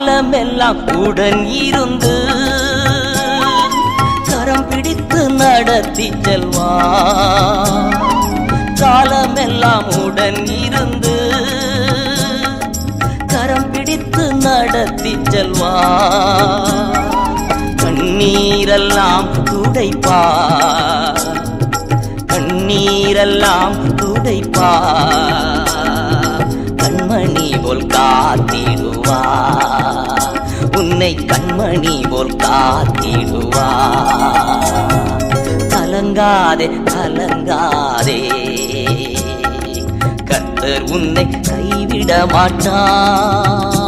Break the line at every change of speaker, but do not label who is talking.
காலமெல்லாம் உடன் இருந்து கரம் பிடித்து நடத்தி செல்வார். காலமெல்லாம் உடன் இருந்து கரம் பிடித்து நடத்தி செல்வார். கண்ணீரெல்லாம் துடைப்பார், கண்ணீரெல்லாம் துடைப்பார். கண்மணி போல் காத்திடுவார், உன்னை கண்மணி போல் காத்திடுவார். கலங்காதே கலங்காதே, கர்த்தர் உன்னை கைவிட மாட்டார்.